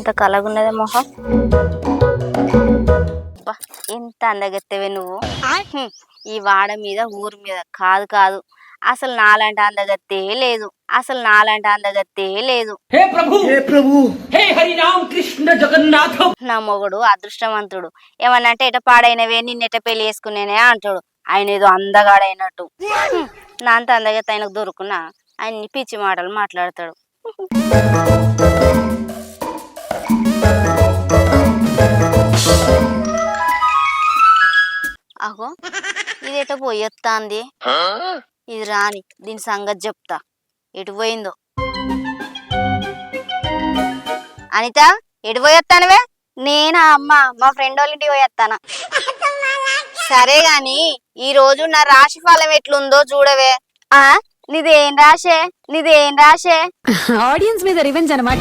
ఎంత కలగున్నదే మొహం. ఎంత అందగత్తెవే నువ్వు. ఈ వాడ మీద ఊరి మీద కాదు కాదు, అసలు నాలాంటి అందగత్తే లేదు, అసలు నాలాంటి అందగత్తే లేదు. హే ప్రభు హే హరి రామ్ కృష్ణ జగన్నాథ. నా మొగుడు అదృష్టవంతుడు. ఏమన్నంటే ఎట పాడైనవే నిన్నెట పెళ్లి చేసుకునేనే అంటాడు. ఆయన ఏదో అందగాడైనట్టు. నా అంత అందగత్త ఆయనకు దొరుకున్నా ఆయన్ని పిచ్చి మాటలు మాట్లాడతాడు. అగో ఇదేటో పోయొత్తాంది. ఇది రాని, దీని సంగతి చెప్తా ఎటు పోయిందో. అనిత ఎటు పోయొత్తానవే? నేనా అమ్మ, మా ఫ్రెండ్ వాళ్ళ ఇంటికి పోయొత్తానా. సరే గాని ఈ రోజు నా రాశి ఫలం ఎట్లుందో చూడవే. నీదేం రాశే? నీదేం రాశే? ఆడియన్స్ మీద రివెంజ్ అన్నమాట.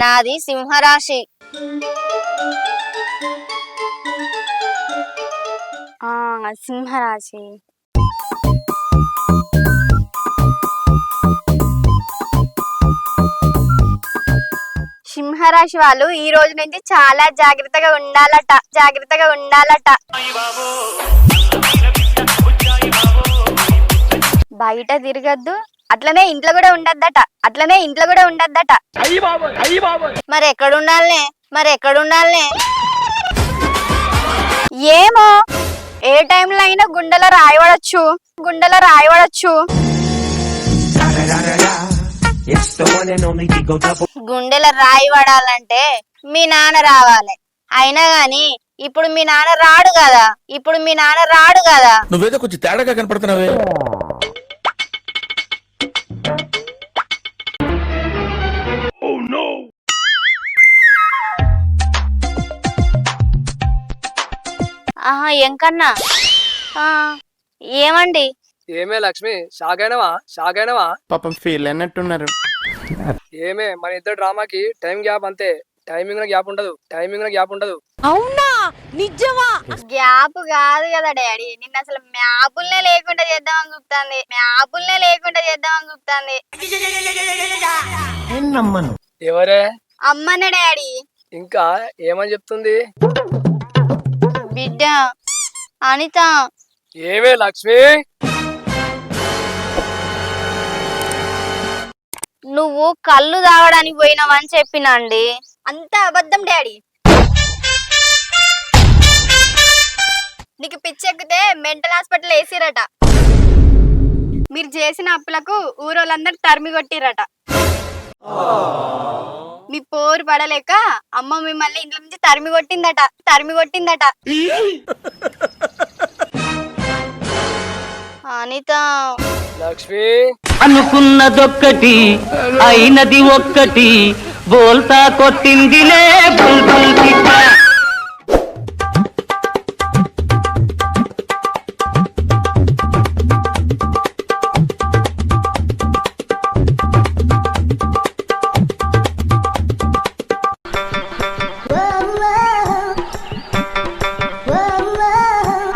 నాది సింహరాశి. సింహరాశి. సింహరాశి వాళ్ళు ఈ రోజు నుంచి చాలా జాగ్రత్తగా ఉండాలట, జాగ్రత్తగా ఉండాలట. బయట తిరగద్దు, అట్లనే ఇంట్లో కూడా ఉండద్దట, అట్లనే ఇంట్లో కూడా ఉండద్దట. మరి ఎక్కడుండాలనే, మరి ఎక్కడుండాలనే? ఏమో, ఏ టైంలో అయినా గుండెల రాయబడచ్చు, గుండెల రాయబడచ్చు. గుండెల రాయబడాలంటే మీ నాన్న రావాలి. అయినా గాని ఇప్పుడు మీ నాన్న రాడు కదా, ఇప్పుడు మీ నాన్న రాడు కదా. నువ్వేదో కొంచెం తేడాగా కనపడుతున్నావే. ఎంకన్నా ఏమండి? ఏమే లక్ష్మి, షాగైనవా? షాగైనవా? పాపం ఫీల్ అయినట్టున్నారు. ఏమే మన ఇద్దరు డ్రామాకి టైం గ్యాప్ అంతే, టైమింగ్ గ్యాప్ ఉండదు, టైమింగ్ గ్యాప్ ఉండదు. అవునా? నిజమా? గ్యాప్ కాదు కదా డాడీ, నిన్న అసలు మ్యాపుల్నే లేకుండా చేద్దామని చూపుతాంది, మ్యాపుల్నే లేకుండా చేద్దామని చూపుతాంది. ఎవరే? అమ్మనే డాడీ. ఇంకా ఏమని చెప్తుంది? బిడ్డ అనిత. ఏమే లక్ష్మి, నువ్వు కళ్ళు తాగడానికి పోయినావని చెప్పినండి. అంత అబద్ధం డాడీ. నీకు పిచ్చెక్కితే మెంటల్ హాస్పిటల్ వేసిరట. మీరు చేసిన అప్పులకు ఊరోళ్ళందరూ తరిమి కొట్టిరట. మీ పోరు పడలేక అమ్మ మిమ్మల్ని ఇంట్లో నుంచి తరిమి కొట్టిందట, తరిమి కొట్టిందట. అనిత. లక్ష్మి, అనుకున్నదొక్కటి అయినది ఒక్కటి, బోల్తా కొట్టిందిలే బుల్బుల్ పిట్ట.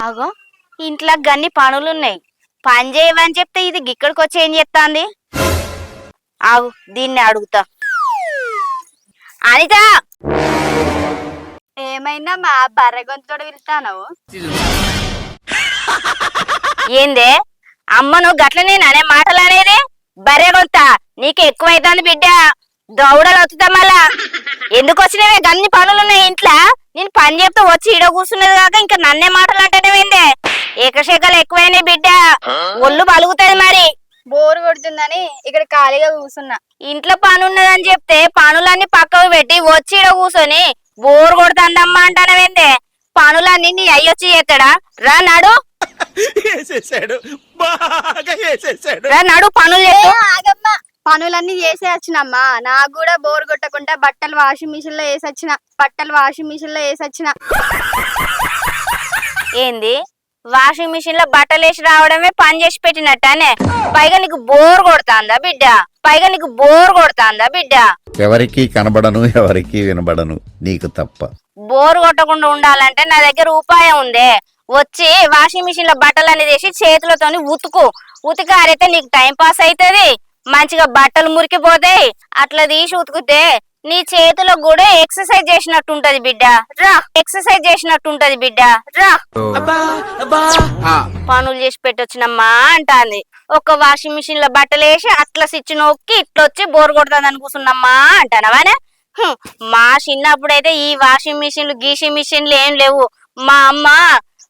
ఆగో ఇంట్లో గన్ని పనులున్నాయి, పని చేయవని చెప్తే ఇది ఇక్కడికి వచ్చి ఏం చెప్తాంది? ఆగు దీన్ని అడుగుతా. అనిత, ఏమైనా మా బర్రె గొంతుతో వెళ్తాను? ఏందే అమ్మను గట్లనే అనే మాటలు అనేది? బర్రె గొంత నీకు ఎక్కువైతుంది బిడ్డ, దౌడలు వస్తుందా మళ్ళా? ఎందుకు వచ్చినవే? గన్ని పనులున్నాయి ఇంట్లో, నేను పని చెప్తే వచ్చి ఈడ కూర్చున్నది కాక ఇంకా నన్నే మాటలు అంటేనేమైందే? ఏకశేఖలు ఎక్కువైనాయి బిడ్డ, ఒళ్ళు పలుగుతుంది. మరి బోరు కొడుతుందని ఇక్కడ ఖాళీగా కూర్చున్నా. ఇంట్లో పని ఉన్నదని చెప్తే పనులన్నీ పక్కకు పెట్టి వచ్చి ఈడ కూర్చొని బోరు కొడుతుందమ్మా అంటానవేందే? పనులన్నీ నీ అయ్యొచ్చి చేస్తాడా? రా నడు, రా నడు పనులు. పనులన్నీ చేసే వచ్చినమ్మా, నాకు కూడా బోర్ కొట్టకుండా బట్టలు వాషింగ్ మిషన్ లో వేసి వచ్చిన, బట్టలు వాషింగ్ మిషన్ లో వేసి వచ్చిన. ఏంది వాషింగ్ మిషన్ లో బట్టలు వేసి రావడమే పని చేసి పెట్టినట్టానే? పైగా నీకు బోర్ కొడతాందా బిడ్డ? పైగా నీకు బోర్ కొడతాందా బిడ్డ? ఎవరికి కనబడను, ఎవరికి వినబడను, నీకు తప్ప. బోర్ కొట్టకుండా ఉండాలంటే నా దగ్గర ఉపాయం ఉందే. వచ్చి వాషింగ్ మిషన్ లో బట్టలన్నీ తీసి చేతులతోని ఉతుకు, ఉతికారైతే నీకు టైం పాస్ అవుతుంది, మంచిగా బట్టలు మురికిపోతాయి. అట్లా తీసి ఉతికితే నీ చేతిలో కూడా ఎక్సర్సైజ్ చేసినట్టుంటది బిడ్డ రా, ఎక్సర్సైజ్ చేసినట్టుంటది బిడ్డ రా. పనులు చేసి పెట్టొచ్చినమ్మా అంటాంది. ఒక వాషింగ్ మిషన్ లో బట్టలు వేసి అట్లా స్విచ్ నొక్కి ఇట్లొచ్చి బోర్ కొడుతుంది కూర్చున్నమ్మా అంటానవానే. మా చిన్నప్పుడైతే ఈ వాషింగ్ మిషన్లు గీషింగ్ మిషన్లు ఏం లేవు. మా అమ్మ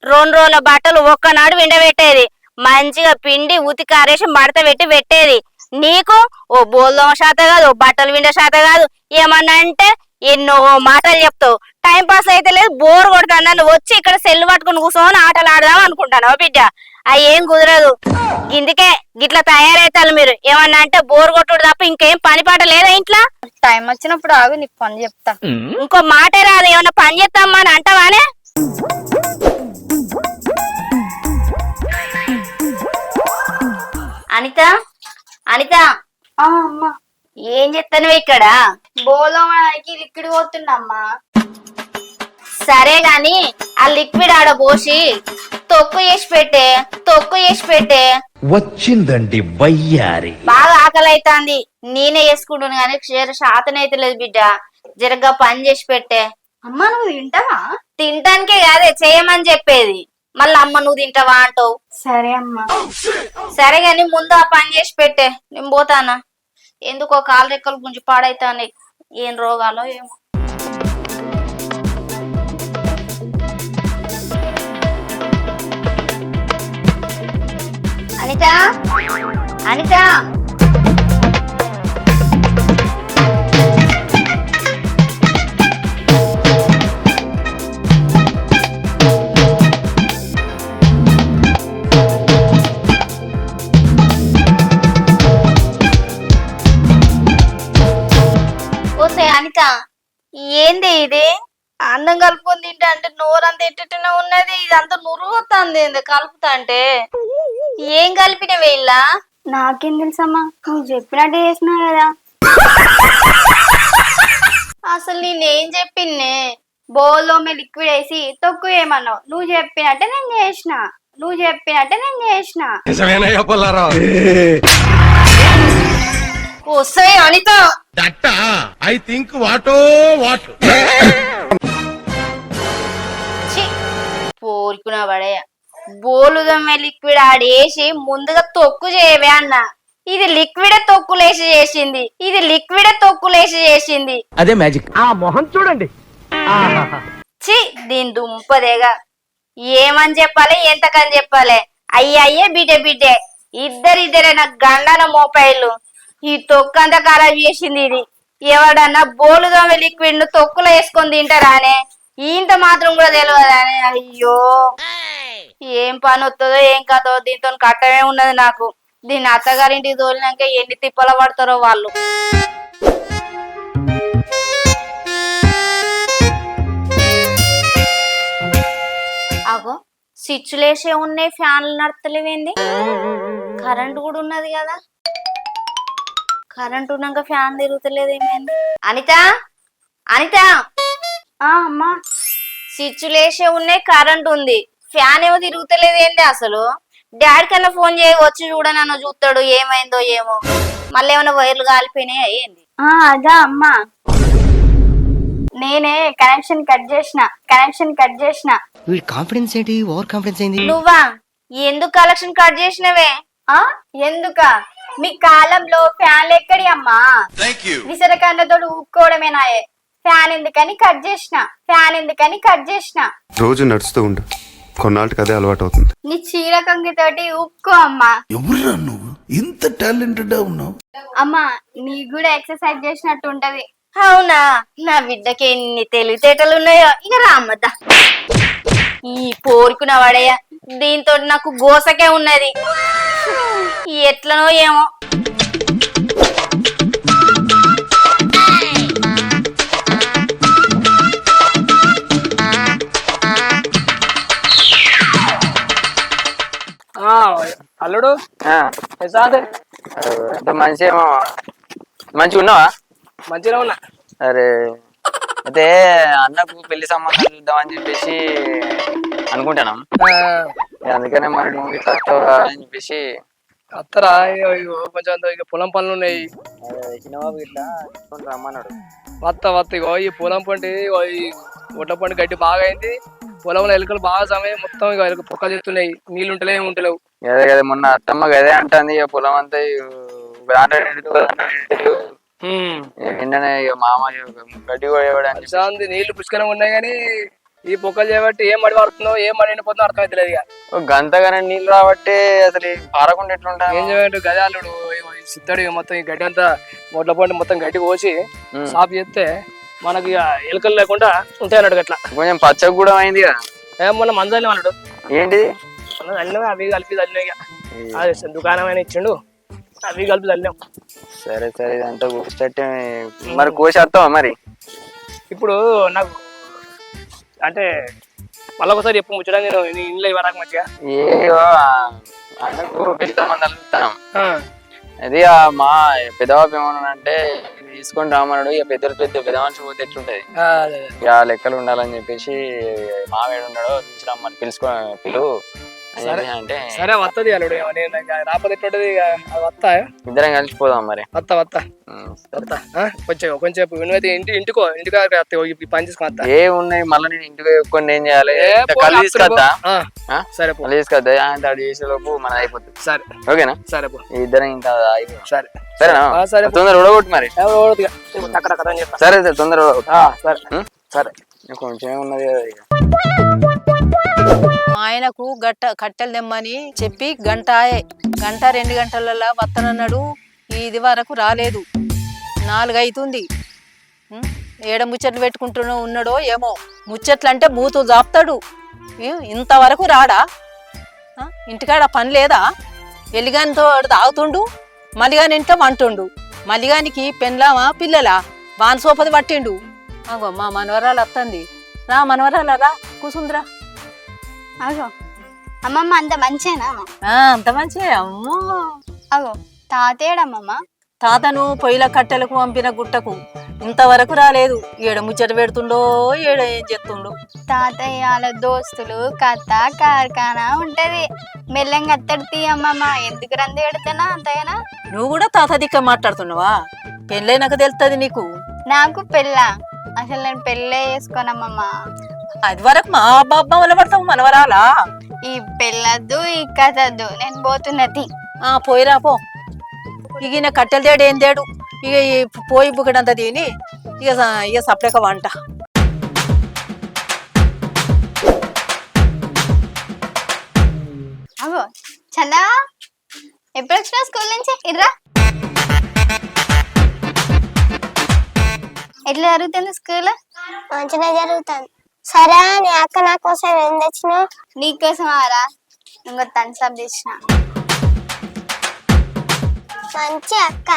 2 రోజుల బట్టలు ఒక్కనాడు విండబెట్టేది, మంచిగా పిండి ఉతికారేసి మడత పెట్టి పెట్టేది. నీకు ఓ బోల్దోమ శాత కాదు, ఓ బట్టలు విండే శాత కాదు, ఏమన్నా అంటే ఎన్నో మాటలు చెప్తావు. టైం పాస్ అయితే లేదు, బోర్ కొడుతుంది అని వచ్చి ఇక్కడ సెల్ పట్టుకుని కూర్చొని ఆటలు ఆడదాం అనుకుంటాను బిడ్డ. అవి ఏం కుదరదు. ఇందుకే గిట్లా తయారైతారు మీరు. ఏమన్నా అంటే బోర్ కొట్టుడు తప్ప ఇంకేం పని పాట లేదా ఇంట్లో? టైం వచ్చినప్పుడు ఆగు, నీకు పని చెప్తా. ఇంకో మాటే రాదు, ఏమన్నా పని చేస్తామా అని అంటావానే? అనిత, అనిత, అమ్మా ఏం చెప్తాను ఇక్కడ? బోలోకి లిక్విడ్ పోతుందమ్మా. సరే గాని ఆ లిక్విడ్ ఆడ పోసి తొక్కు చేసి పెట్టే, తొక్కు చేసి పెట్టే. వచ్చిందండి వయ్యారి. బాగా ఆకలి అవుతాంది, నేనే వేసుకుంటాను కానీ శాతం అయితే లేదు బిడ్డ. జరగ్గా పని చేసి పెట్టే. అమ్మా నువ్వు తింటావా? తినటానికే కాదే చేయమని చెప్పేది. మళ్ళీ అమ్మ నువ్వు తింటావా అంటావు. సరే అమ్మా. సరే గాని ముందు ఆ పని చేసి పెట్టే, నేను పోతానా. ఎందుకో కాలు రెక్కలు గుంజి పాడైతాయి, ఏం రోగాలో ఏమో. అనిత, అనిత, ఓసే అనిత, ఏంది ఇది? అన్నం కలుపుకొని తింటా అంటే నోరంతా ఎట్టనే ఉన్నది, ఇదంతా నురుగుతుంది కలుపుతా అంటే. ఏం కలిపినవే ఇలా? నాకేం తెలుసమ్మా, నువ్వు చెప్పినట్టు చేసినా కదా. అసలు నేనేం చెప్పిందే? బౌల్లోమే లిక్విడ్ వేసి తొక్కు ఏమన్నావు. నువ్వు చెప్పినట్టే నేను చేసిన, నువ్వు చెప్పినట్టే నేను చేసిన. వస్తే అనిత, ఐ థింక్ వాటో వాట్ పోరుకున్నా పడే. బోలుదమ్మే లిక్విడ్ ఆడేసి ముందుగా తొక్కు చేయవే అన్న. ఇది లిక్విడే తొక్కులేసి చేసింది, ఇది లిక్విడే తొక్కులేసి చేసింది. అదే మ్యాజిక్. ఆ మొహం చూడండి. చి దీని దుంపదేగా. ఏమని చెప్పాలి, ఎంతకని చెప్పాలి? అయ్యే బిడ్డే బిడ్డే, ఇద్దరే నాకు గండన మోపాయిలు. ఈ తొక్కు అంతా ఖరాబ్ చేసింది ఇది. ఎవడన్నా బోలుదమ్మే లిక్విడ్ ను తొక్కులో వేసుకొని తింటారానే? ఇంత మాత్రం కూడా తెలియదానే? అయ్యో ఏం పని వస్తుందో ఏం కథో, దీంతో కట్టమే ఉన్నది నాకు. దీన్ని అత్తగారింటికి తోలినాక ఎన్ని తిప్పల పడతారో వాళ్ళు. అగో స్విచ్లేసే ఉన్నాయి, ఫ్యాన్లు నడతలేవేంది? కరెంట్ కూడా ఉన్నది కదా, కరెంట్ ఉన్నాక ఫ్యాన్ తిరుగుతలేదు ఏమైంది? అనిత, అనిత, అమ్మా స్విచ్లేసే ఉన్నాయి, కరెంట్ ఉంది, ఫ్యాన్ ఏమో తిరుగుతలేదు ఏంటి అసలు? డాడీ కన్నా ఫోన్ చేయి, వచ్చి చూడనన్న చూస్తాడు ఏమైందో ఏమో. మళ్ళీ ఏమైనా వైర్లు కాలిపోయినాయా ఏంది? అదా అమ్మా, నేనే కనెక్షన్ కట్ చేసిన. వీడి కాన్ఫిడెన్స్ ఏంటి, ఓవర్ కాన్ఫిడెన్స్ ఏంటి? నువ్వా? ఎందుకు కలెక్షన్ కట్ చేసినవే? ఎందుక? మీ కాలంలో ఫ్యాన్లు ఎక్కడి అమ్మా? విసరకండతో ఊక్కోవడమేనాయే. ఫ్యాన్ ఎందుకని కట్ చేసిన. రోజు నడుస్తూ ఉండు, కొన్నాళ్ళకి అదే అలవాటు అవుతుంది. నీ చీర కంగితోటి ఊక్కో అమ్మా. ఎవరురా నువ్వు ఇంత టాలెంటెడ్ ఉన్నావు? అమ్మా నీకు కూడా ఎక్సర్సైజ్ చేసినట్టు ఉంటది. అవునా? నా బిడ్డకి ఎన్ని తెలివితేటలు ఉన్నాయో. ఇక రామ్మద్దా, ఈ పోరుకున్న వాడయ్య, దీంతో నాకు గోసకే ఉన్నది. ఎట్లనో ఏమో. అల్లుడు మంచి మంచిగా ఉన్నావా? మంచిగా ఉన్నా. అరే అయితే అన్నకు పెళ్లి సంబంధాలు చూద్దామని చెప్పేసి అనుకుంటున్నాం. అందుకనే మరి నువ్వు ఇట్లా వస్తావా అని చెప్పేసి. అత్తరా కొంచెం ఇక పొలం పనులు ఉన్నాయి. చిన్నబాబు ఇట్లా తీసుకొని రమ్మన్నాడు. వత్త ఇగో ఈ పొలం పంట ఇగో ఈ ఒడ్ల పంట గడ్డి బాగా అయింది. పొలంలో ఎలుకలు బాగా సమయం మొత్తం ఇక ఎలుక పొక్కలు చేస్తున్నాయి. నీళ్ళు ఉంటలే ఏమి ఉంటలేవు. గదే గదే మొన్న అత్తమ్మ గదే అంటుంది. ఇక పొలం అంతా నిన్ననే ఇక మామ గడ్డి కూడా చాంది నీళ్లు పుష్కరంగా ఉన్నాయి కానీ ఈ పొక్కలు చేయబట్టి ఏం మడి పడుతుందో ఏం మడి ఎండిపోతుందో అర్థం అవుతలేదు. ఇక గంతగానే నీళ్ళు రాబట్టి అసలు పారకుండా ఎట్లుంటా ఏం చేయమంటే గజాలుడు సిద్ధడు ఇక మొత్తం ఈ గడ్డి అంతా ఒడ్ల పంట మొత్తం గడ్డి కోసి సాఫ్ చేస్తే మనకి ఇక ఎలుకలు లేకుండా ఉంటాయి అన్నాడు. అట్లా కొంచెం పచ్చగా కూడా అయింది కదా. మొన్న మందాలి అన్నాడు. ఏంటిది అల్లినాం అవి కలిపి చల్లినాయి. ఇక అది దుకాణం అయినా ఇచ్చిండు అవి కలిపి చల్లినాం. సరే సరే ఇదంతా కూర్చోట్టే మరి కోసేస్తావా మరి? ఇప్పుడు నాకు అంటే మళ్ళీ ఒకసారి చెప్పు ముచ్చడం. నేను ఇంట్లో ఇవ్వరాక మంచిగా ఏవో అన్నకు పెద్దమంది అలుగుతాం. అది మా పెద్దవాపు ఏమన్నానంటే తీసుకొని రామన్నాడు. ఇక పెద్ద మనిషి పోతే ఎట్లుంటది ఇక లెక్కలు ఉండాలని చెప్పేసి మావేడు ఉన్నాడు తీసుకురమ్మని పిలు అంటే సరే వత్తది అల్లుడు. రాకపోతే ఎట్లుంటది వస్తా. ఇద్దరం కలిసిపోదాం మరి. వస్తా కొంచెం వినోది ఇంటికి పని చేసుకుని ఏ ఉన్నాయి మళ్ళీ నేను ఇంటికి కొన్ని ఏం చేయాలి? కళ్ళు తీసుకొద్దా? సరే కళ్ళు తీసుకొద్దా అంటే అది చేసే లోపు మన అయిపోతుంది. సరే ఓకేనా? సరే ఇద్దరం ఇంకా అయిపోయింది. సరే సరేనా? సరే తొందర ఉడగొట్టు మరి. సరే సరే తొందర సరే సరే కొంచెం ఉన్నది ఇక. మా ఆయనకు కట్టెలు తెమ్మని చెప్పి గంట 2 గంటలలో వత్తనన్నాడు. ఇది వరకు రాలేదు. 4 అవుతుంది. ఏడ ముచ్చట్లు పెట్టుకుంటూ ఉన్నాడో ఏమో. ముచ్చట్లు అంటే మూతు జాపుతాడు. ఇంతవరకు రాడా? ఇంటికాడ పని లేదా? ఎలిగానితో తాగుతుండు, మలిగాని ఇంట్లో వంటుండు. మలిగానికి పెళ్ళామా పిల్లలా బాన్సోపది పట్టిండు. అగో మా మనవరాలు వస్తుంది. రా మనవరాలు రా కూసుందిరా. అగో అమ్మమ్మ అంత మంచేనా? అంత మంచి అమ్మో. అగో తాతేడమ్మమ్మ? తాతను పొయ్యిల కట్టెలకు పంపిన గుట్టకు ఇంతవరకు రాలేదు. ఏడ ముచ్చట పెడుతుండో ఏడ ఏం చేస్తుండో. తాతయ్య వాళ్ళ దోస్తులు కథ కార్ఖానా ఉంటది. మెల్లంగా అత్తడి తీయమ్మమ్మ. ఎందుకు రంది పెడతానా అంతేనా? నువ్వు కూడా తాత దిక్క మాట్లాడుతున్నావా? పెళ్ళైనాక తెలుస్తుంది నీకు. నాకు పెళ్ళా? అసలు నేను పెళ్ళే చేసుకోనమ్మమ్మ. అది వరకు మా అబ్బా పడతావు మనవరాలా? ఈ పెళ్ళద్దు ఈ కథద్దు, నేను పోతున్నది. పోయిరా పో. ఇక ఈయన కట్టెలు తేడు ఏం తేడు. ఇక ఈ పోయి బుక్కడంతా తిని ఇక సపరేక వంట. అగో చందా ఎప్పుడు వచ్చినావు స్కూల్ నుంచి? ఇర్రా. ఎట్లా జరుగుతుంది స్కూల్? మంచిగా జరుగుతుంది. సరే నీ అక్క నా కోసం ఏం తెచ్చినావు? నీకోసం ఆరా ఇంకో థమ్స్ అప్ తెచ్చిన. మంచి అక్క.